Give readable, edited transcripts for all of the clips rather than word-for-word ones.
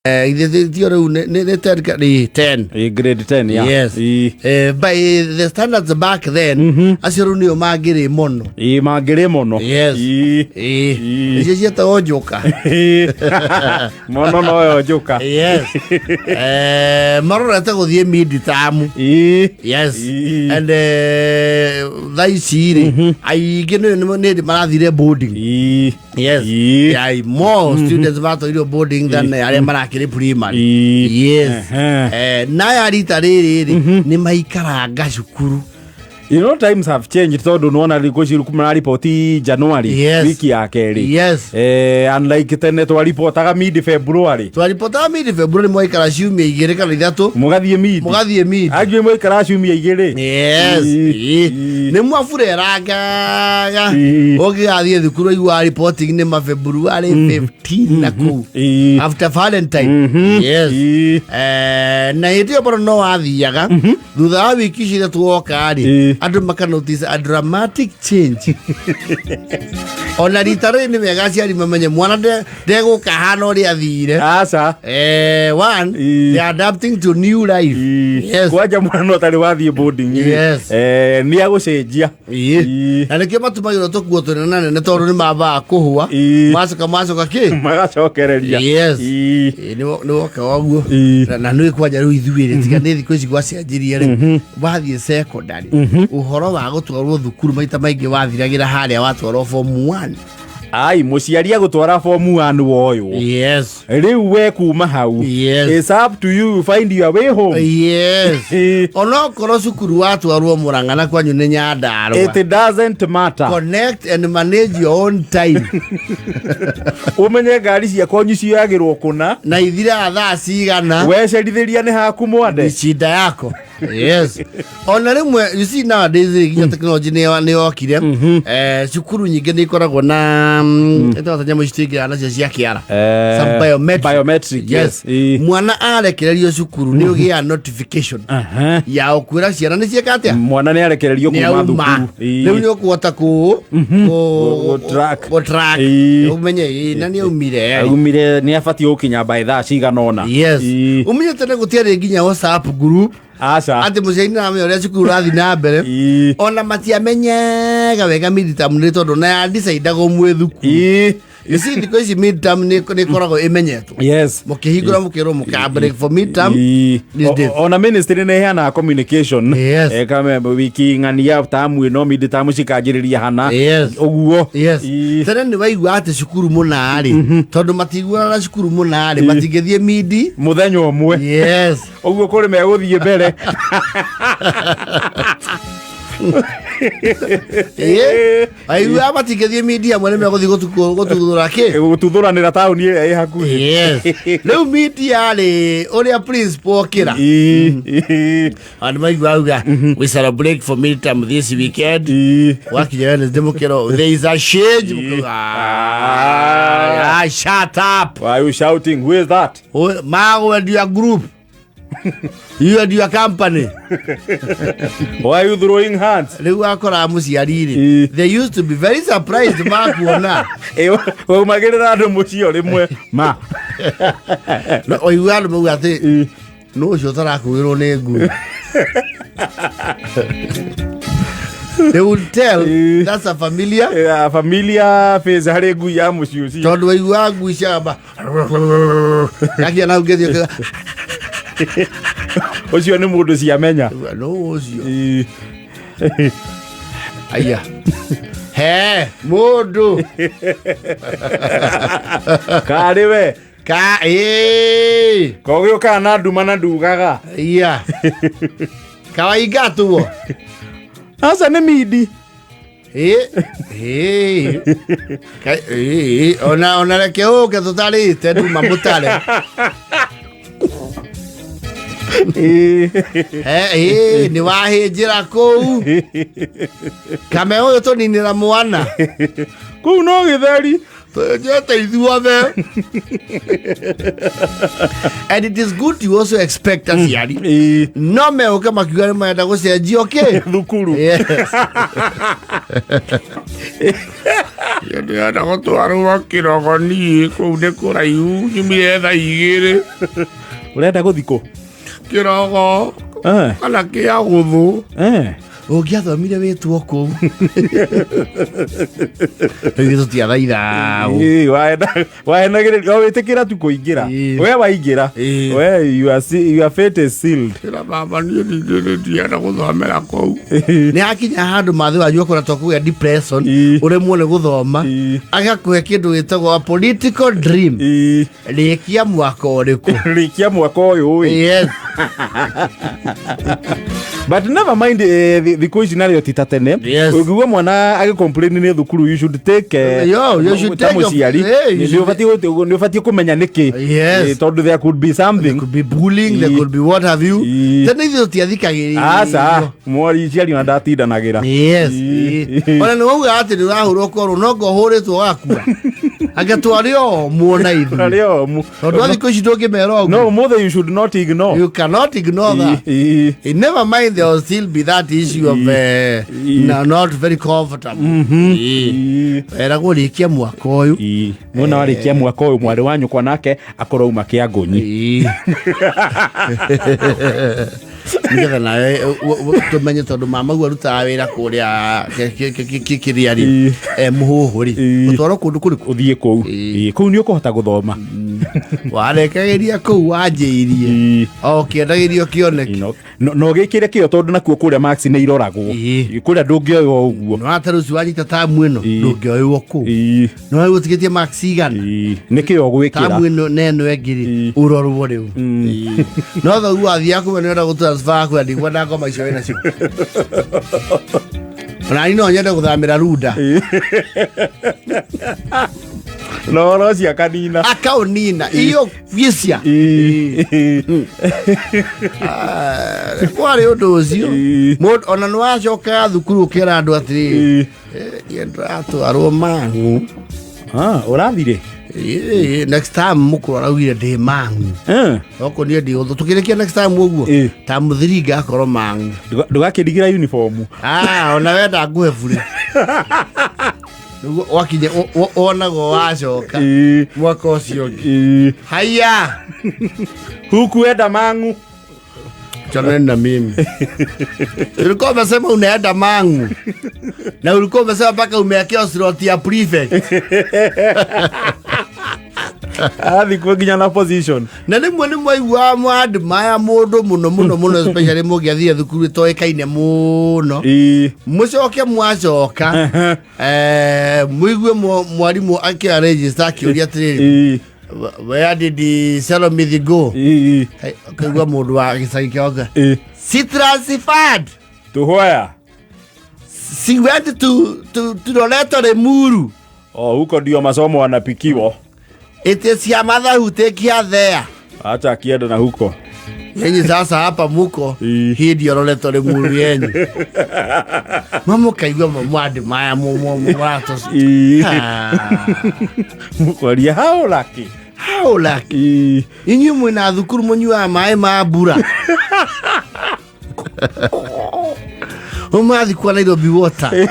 Grade 10, yeah. Yes. By the standards back then, asirunio magire mono. Magire mono. Yes. Jeta ojoka. Mono no ojoka. Yes. Marora tako die miditamu. Yes. And they see I get no need marathire boarding. Yes. Yeah, more students matter boarding than I am primary. Yes. Na arita riri ni maikaraga cukuru. You know, times have changed. So don't wanna go to report January. Yes. Wiki ya keri. Yes. Unlike tene to report mid February. To report mid February mo ikara ciumia igere kana ithatu. Mugathie mid. Agwe mo ikara ciumia igere. Yes. Ni mwafureraga. Ogi athie thukuru igwa reporting ni ma February 15 na ku. After Valentine. Yes. Na hitio boro no athiaga. Thutha wa wiki cire tuoka ari. Adu maka notice a dramatic change. Ona ritare ni mega ciari mamenye mwana ndego kahana ori athire. Asa. One, they are adapting to new life. Yes. Kwaja mwana no tari wathie boarding. Yes. Ni agucenjia. Na nike matumagiro tokuo tonana ne tondu ni maba kuhua. Macoka ki? Magacokereria. Yes. Ni woka waguo. Na nui kwaja ru ithuire tiga ni thiku ici gwacenjirie ri. Wathie secondary. Uhoro wa gutwarwo thukuru maita maingi wathiragira haria watwarwo form 1. Ai muciari agutwara form 1 woyo. Yes. Riu we kuma hau. Yes. It's up to you, find your way home. Yes. Ono koro cukuru watwarwo Murang'a kwanyu ni Nyandarua. It doesn't matter. Connect and manage your own time. Umenye ngari cia kwanyu ciagirwo kuna na ithira thaa cigana. Wecerithiria ni haku mwande. Shida yako. Yes. Ona rimwe you see nowadays ginya technology ni okire. Cukuru nyingi ni ikoragwo na etawa nyamũ citigira na cia kiara. Some biometric. Yes. Mwana arekererio cukuru ni ugia notification. Ya ukwira ciana ni cieka atia. Mwana ni arekererio kuma thukuru. Riu ni ukuhota ku track. Umenye na ni umire. Umire ni abati ukinya by thaa cigana ona. Yes. Umenye tene gutiare ginya WhatsApp group. Asa. Ati mucaini na me oria cukuru rathi na mbere. Ona matiamenyega wega midterm ni tondu na ya decide go mwethuku. You see, because midterm ni koragwo imenyeto. Yes. Mukihingura mukiro mukabreak for midterm. Ona ministry ne hana communication. Yes. Kama wiki ngania tamu no midterm cikanjiriria hana. Yes. Oguo. Yes. Tene ni waigua ati cukuru muna ari. Tondu matigua na cukuru muna ari matigethie midi muthenya omwe. Yes. Oguo kuri meguthie mbere. Aiwa matigethie media mwene meguthi gututhura ki gututhuranira tauni e haku. Yes. Leo media le oria principal okira. And my guauga we celebrate for midterm this weekend. Wakinya na demokero there is a shade. Shut up. Why are you shouting? Who is that? Mago and your group. You and your company. Why are you throwing hands? They used to be very surprised. Ma. No, they will tell that's a familiar face. Haregu ya mushiusi. Tondo iwagu ishaba. Yaki na ugezi. Ocio ni mundu ciamenya. No ocio. Aya. He, mundu. Kari we. Kogyo kana nduma na ndugaga. Iya. Kawaiga tuwo. Asa ni midi. Ona leke oke totali tedu mamutale. Ni wahijira kou. Kame oyo to ninira mwana. Kou no githeri. Jeta ithuothe. And it is good to also expect us yari. No me oke makiuga maenda gucenjia okay. Thukuru. Yes. Yenda gũtwarwo kĩrogo niĩ kũu nĩ kũraihu nyumire thaa 2. Urenda gũthikũ Kĩrogo kana kĩa gũthũ. Ũngĩathomire wĩtwo kũu rĩu tũtiathaitha wahenagĩrĩria wĩtĩkĩra tu kũingĩra we waingĩra we your fate is sealed. Kĩra baba niĩ ndienda gũthomera kũu. Nĩ hakinya handũ mathĩ wanyu akoretwo kũgĩa depression ũremwo nĩ gũthoma agakũhe kĩndũ gĩtagwo political dream. Rĩkia mwaka ũrĩkũ? Rĩkia mwaka ũyũ. Yes. But never mind, thikũ ici narĩo ti ta tene. Ũngĩgua mwana agĩcomplain nĩ thukuru, you should take mũciari nĩ ũbatiĩ kũmenya nĩkĩ, tondũ there could be something, there could be bullying, there could be what have you. Tene ithuĩ tũtiathikagĩrĩria. Aca ciari ona ndatindanagĩra. Ona nĩ wauga atĩ nĩ ũrahũrwo korwo no ngohũrĩtwo wakua agatwarĩ omũ na ithuĩ, tondũ thikũ ici ndũngĩmera ũguo. No, ũmũthĩ you should not ignore. You cannot ignore that. Never mind, there will still be that issue of not very comfortable. Eragwo rĩkia mwaka ũyũ. Mwona warĩkia mwaka ũyũ mwarĩ wa nyũkwa nake akorwo uma Kĩangũnyi. Nĩgetha nawe tũmenye tondũ mamaguo arutaga wĩra kũrĩa kĩrĩa-rĩ Mũhũhũ-rĩ, gũtwarwo kũndũ kũrĩkũ? Ũthiĩ kũu. Kũu nĩ ũkũhota gũthoma. Warekagĩria kũu wanjĩirie o kĩendagĩrio kĩoneki no gĩkĩre kĩo, tondũ nakuo kũrĩa marks nĩ iroragwo kũrĩa ndũngĩoywo ũguo. No ata rũciũ wanyita tamu ĩno ndũngĩoywo kũu. No wĩ ũtigĩtie marks igana nĩkĩo gwĩkĩra tamu ĩno na ĩno ĩngĩ-rĩ ũrorwo rĩu. No thoguo wathiaga kũmenya nĩũrenda gũtransfer kwenda ndigua na ngoma icio wĩna cio. Onani no nyende gũthamĩra Runda. No cia kanina akaunina iyo viecia kwarĩ ũndũ ũcio ona nĩ wacoka thukuru ũkĩra andũ atĩrĩ ndĩratwarwo Mang'u. Ũrathire next time mũkũrũ araugire ndĩ Mang'u, oko niĩ ndĩ ũthũ tũkĩrĩkia next time ũguo ta mũthiri ngakorwo Mang'u. Ndũgakĩndigĩra uniform. Ona wenda nguhe bure wakinye onagwo wacoka mwaka ũcio ũngĩ. Haya hukuenda Mang'u. Chanena mimi ulikuwa umesema unaenda Mang'u na ulikuwa umesema mpaka umeekea slot ya prefect. Thikũ nginya na position na rĩmwe nĩ mwaigua mwandĩ maya mũndũ mũno especially mũgĩathiĩ thukuru ĩtoĩkaine mũno mũcoke mwacoka mũigue mwarimũ akĩoya register akĩũria atĩrĩrĩ where did Salome go? Kaigua mũndũ wa gĩcagi kĩonga she transferred to where? She went to Loreto Lemuru. Huko ndio masomo wanapikiwa. It is your mother who take care there. Acha akienda na huko. Yenye sasa hapa muko hii ndio Loreto Lemuru yenye. Mama kaigua mwadi maya mwato. Mukwaria how lucky. How lucky. Inyi mwina thukuru munyua maĩ ma mbura. Umathi kwa Nairobi water.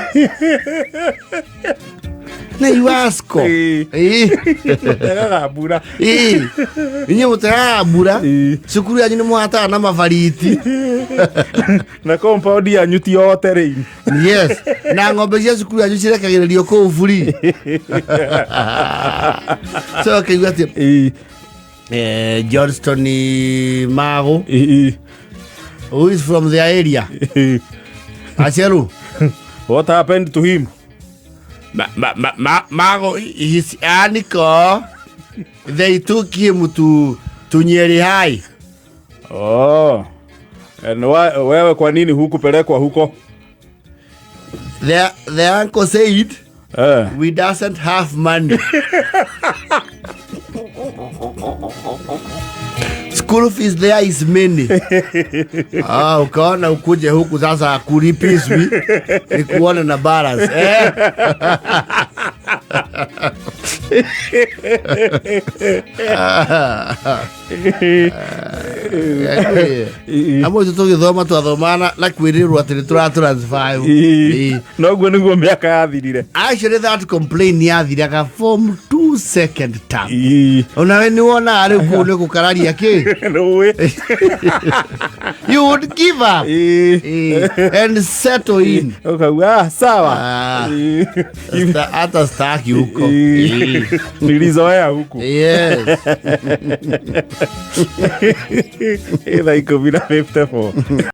Na iwasko tega mbura inye mutega mbura cukuru yanyu nĩ mũhataga na mabariti na compound yanyu ti yote. Yes, na ng'ombe cia cukuru yanyu cirekagĩrĩrio kũu buri. So kaigua atĩ Johnston Mago who is from the area. Acheru, what happened to him? Mago, his uncle, they took him to Nyeri High. Oh, and wewe kwa nini hukupelekwa huko? The uncle said, we doesn't have money. School fees there is many. Ukaona ukuje huku sasa kulipiswi ni kuona na balance. amwe tugithoma twathomana na kwirirwo ati turatransfer noguo niguo miaka yathirire. Actually that complaint yathiraga form 2 second term. Ona we ni wona ari ku ni gukararia ki you would give up and settle in. Okay, sawa. Hata staki huko. Nilizoea huko. Yes. Ila iko bila 54.